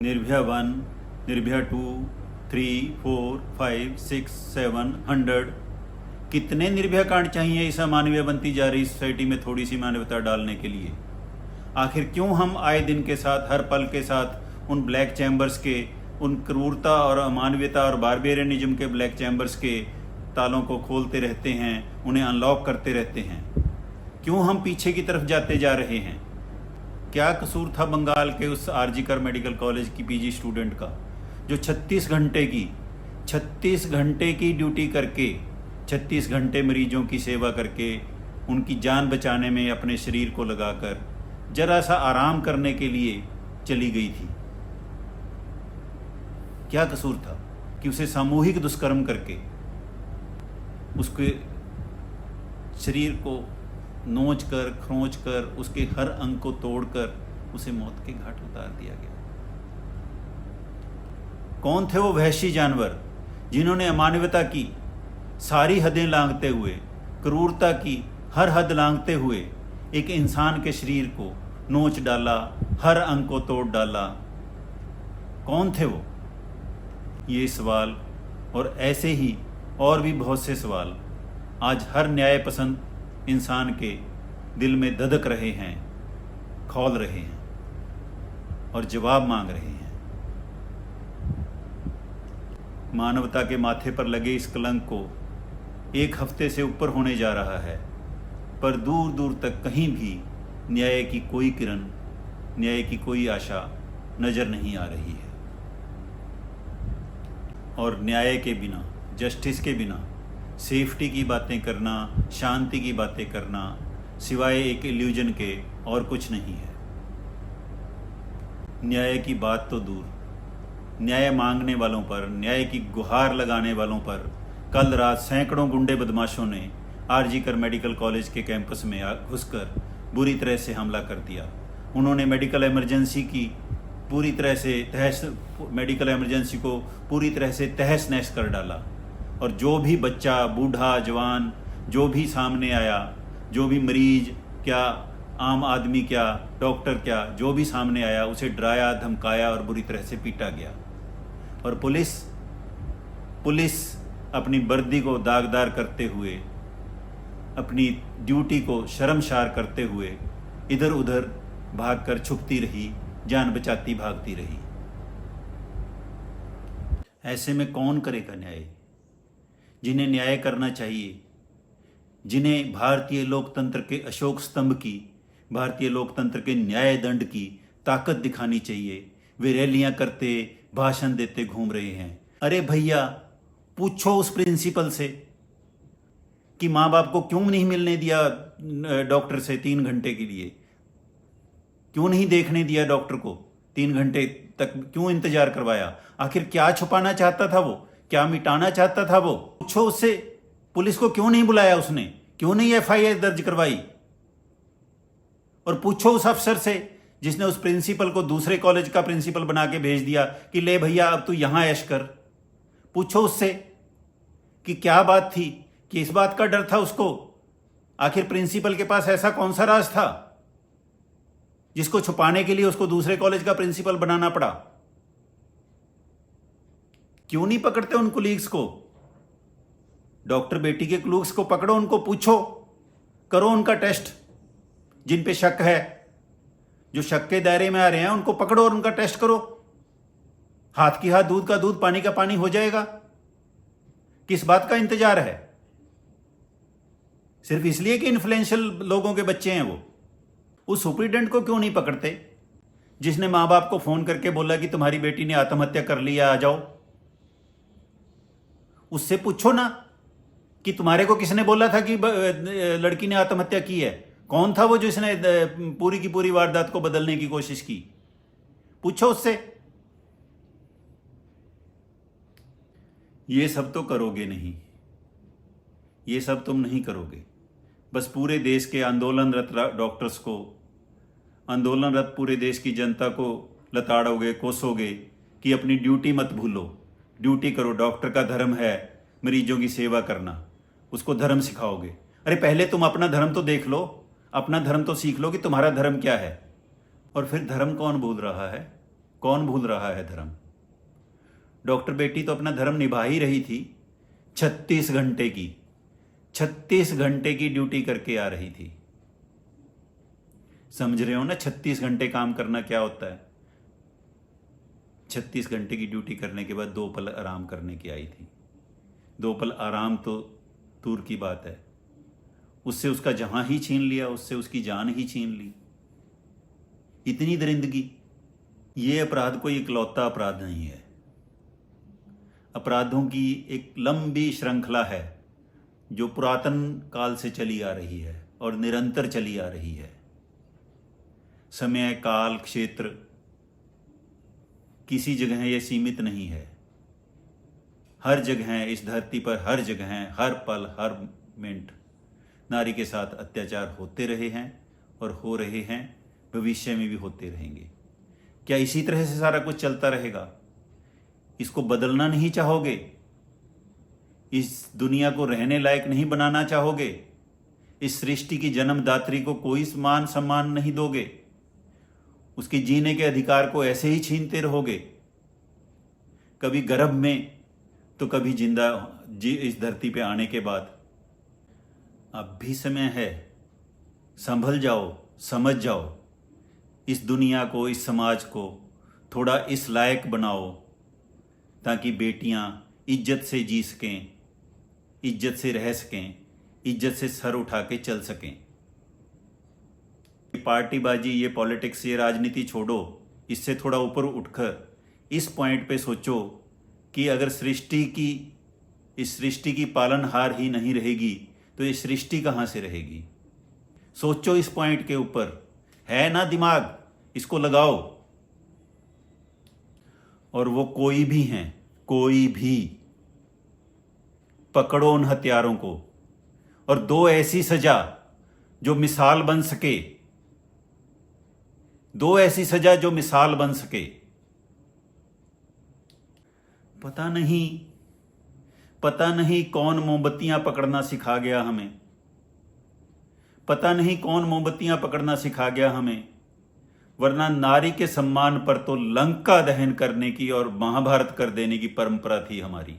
निर्भया 1, निर्भया 2, 3, 4, 5, 6, 7, 100। कितने निर्भया कांड चाहिए इस अमानवीय बनती जा रही सोसाइटी में थोड़ी सी मानवता डालने के लिए? आखिर क्यों हम आए दिन के साथ, हर पल के साथ उन ब्लैक चैम्बर्स के, उन क्रूरता और अमानवीयता और बारबेरियनिज्म के ब्लैक चैम्बर्स के तालों को खोलते रहते हैं, उन्हें अनलॉक करते रहते हैं? क्यों हम पीछे की तरफ जाते जा रहे हैं? क्या कसूर था बंगाल के उस आरजीकर मेडिकल कॉलेज की पीजी स्टूडेंट का, जो 36 घंटे की ड्यूटी करके, 36 घंटे मरीजों की सेवा करके, उनकी जान बचाने में अपने शरीर को लगाकर जरा सा आराम करने के लिए चली गई थी? क्या कसूर था कि उसे सामूहिक दुष्कर्म करके उसके शरीर को नोच कर, खरोंच कर, उसके हर अंग को तोड़कर उसे मौत के घाट उतार दिया गया? कौन थे वो वहशी जानवर जिन्होंने अमानवता की सारी हदें लांघते हुए, क्रूरता की हर हद लांघते हुए एक इंसान के शरीर को नोच डाला, हर अंग को तोड़ डाला? कौन थे वो? ये सवाल और ऐसे ही और भी बहुत से सवाल आज हर न्याय पसंद इंसान के दिल में धधक रहे हैं, खौल रहे हैं और जवाब मांग रहे हैं। मानवता के माथे पर लगे इस कलंक को 1 हफ्ते से ऊपर होने जा रहा है, पर दूर दूर तक कहीं भी न्याय की कोई किरण, न्याय की कोई आशा नजर नहीं आ रही है। और न्याय के बिना, जस्टिस के बिना सेफ्टी की बातें करना, शांति की बातें करना सिवाय एक इल्यूजन के और कुछ नहीं है। न्याय की बात तो दूर, न्याय मांगने वालों पर, न्याय की गुहार लगाने वालों पर कल रात सैकड़ों गुंडे बदमाशों ने आरजीकर मेडिकल कॉलेज के कैंपस में घुसकर बुरी तरह से हमला कर दिया। उन्होंने मेडिकल इमरजेंसी की पूरी तरह से मेडिकल इमरजेंसी को पूरी तरह से तहस नहस कर डाला। और जो भी बच्चा, बूढ़ा, जवान, जो भी सामने आया, जो भी मरीज क्या, आम आदमी क्या, डॉक्टर क्या, जो भी सामने आया उसे डराया, धमकाया और बुरी तरह से पीटा गया। और पुलिस अपनी वर्दी को दागदार करते हुए, अपनी ड्यूटी को शर्मसार करते हुए इधर उधर भागकर छुपती रही, जान बचाती भागती रही। ऐसे में कौन करेगा न्याय? जिन्हें न्याय करना चाहिए, जिन्हें भारतीय लोकतंत्र के अशोक स्तंभ की, भारतीय लोकतंत्र के न्याय दंड की ताकत दिखानी चाहिए, वे रैलियां करते, भाषण देते घूम रहे हैं। अरे भैया, पूछो उस प्रिंसिपल से कि माँ बाप को क्यों नहीं मिलने दिया डॉक्टर से 3 घंटे के लिए? क्यों नहीं देखने दिया डॉक्टर को? 3 घंटे तक क्यों इंतजार करवाया? आखिर क्या छुपाना चाहता था वो? क्या मिटाना चाहता था वो? पूछो उससे। पुलिस को क्यों नहीं बुलाया उसने? क्यों नहीं एफआईआर दर्ज करवाई? और पूछो उस अफसर से जिसने उस प्रिंसिपल को दूसरे कॉलेज का प्रिंसिपल बना के भेज दिया कि ले भैया अब तू यहां ऐश कर। पूछो उससे कि क्या बात थी, कि इस बात का डर था उसको? आखिर प्रिंसिपल के पास ऐसा कौन सा राज था जिसको छुपाने के लिए उसको दूसरे कॉलेज का प्रिंसिपल बनाना पड़ा? क्यों नहीं पकड़ते उन कुलीग्स को? डॉक्टर बेटी के कुलीग्स को पकड़ो, उनको पूछो, करो उनका टेस्ट। जिन पे शक है, जो शक के दायरे में आ रहे हैं, उनको पकड़ो और उनका टेस्ट करो। हाथ की हाथ, दूध का दूध, पानी का पानी हो जाएगा। किस बात का इंतजार है? सिर्फ इसलिए कि इन्फ्लुएंशियल लोगों के बच्चे हैं वो। उस सुपरिटेंडेंट को क्यों नहीं पकड़ते जिसने मां बाप को फोन करके बोला कि तुम्हारी बेटी ने आत्महत्या कर लिया, आ जाओ? उससे पूछो ना कि तुम्हारे को किसने बोला था कि लड़की ने आत्महत्या की है? कौन था वो जिसने पूरी की पूरी वारदात को बदलने की कोशिश की? पूछो उससे। ये सब तो करोगे नहीं, ये सब तुम नहीं करोगे। बस पूरे देश के आंदोलनरत डॉक्टर्स को, आंदोलनरत पूरे देश की जनता को लताड़ोगे, कोसोगे कि अपनी ड्यूटी मत भूलो, ड्यूटी करो। डॉक्टर का धर्म है मरीजों की सेवा करना, उसको धर्म सिखाओगे। अरे पहले तुम अपना धर्म तो देख लो, अपना धर्म तो सीख लो कि तुम्हारा धर्म क्या है। और फिर धर्म कौन बोल रहा है? कौन भूल रहा है धर्म? डॉक्टर बेटी तो अपना धर्म निभा ही रही थी। 36 घंटे की 36 घंटे की ड्यूटी करके आ रही थी। समझ रहे हो ना 36 घंटे काम करना क्या होता है? 36 घंटे की ड्यूटी करने के बाद 2 पल आराम करने की आई थी। 2 पल आराम तो दूर की बात है, उससे उसका जहां ही छीन लिया, उससे उसकी जान ही छीन ली। इतनी दरिंदगी। ये अपराध कोई इकलौता अपराध नहीं है। अपराधों की एक लंबी श्रृंखला है जो पुरातन काल से चली आ रही है और निरंतर चली आ रही है। समय, काल, क्षेत्र किसी जगह ये सीमित नहीं है। हर जगह इस धरती पर, हर जगह, हर पल, हर मिनट नारी के साथ अत्याचार होते रहे हैं और हो रहे हैं, भविष्य में भी होते रहेंगे। क्या इसी तरह से सारा कुछ चलता रहेगा? इसको बदलना नहीं चाहोगे? इस दुनिया को रहने लायक नहीं बनाना चाहोगे? इस सृष्टि की जन्मदात्री को कोई मान सम्मान नहीं दोगे? उसके जीने के अधिकार को ऐसे ही छीनते रहोगे? कभी गर्भ में तो कभी जिंदा इस धरती पे आने के बाद। अब भी समय है, संभल जाओ, समझ जाओ। इस दुनिया को, इस समाज को थोड़ा इस लायक बनाओ ताकि बेटियां इज्जत से जी सकें, इज्जत से रह सकें, इज्जत से सर उठा के चल सकें। ये पार्टीबाजी, ये पॉलिटिक्स, ये राजनीति छोड़ो। इससे थोड़ा ऊपर उठकर इस पॉइंट पे सोचो कि अगर इस सृष्टि की पालनहार ही नहीं रहेगी तो ये सृष्टि कहाँ से रहेगी? सोचो इस पॉइंट के ऊपर। है ना दिमाग? इसको लगाओ। और वो कोई भी हैं, कोई भी, पकड़ो उन हत्यारों को और दो ऐसी सजा जो मिसाल बन सके। दो ऐसी सजा जो मिसाल बन सके। पता नहीं कौन मोमबत्तियां पकड़ना सिखा गया हमें। पता नहीं कौन मोमबत्तियां पकड़ना सिखा गया हमें, वरना नारी के सम्मान पर तो लंका दहन करने की और महाभारत कर देने की परंपरा थी हमारी।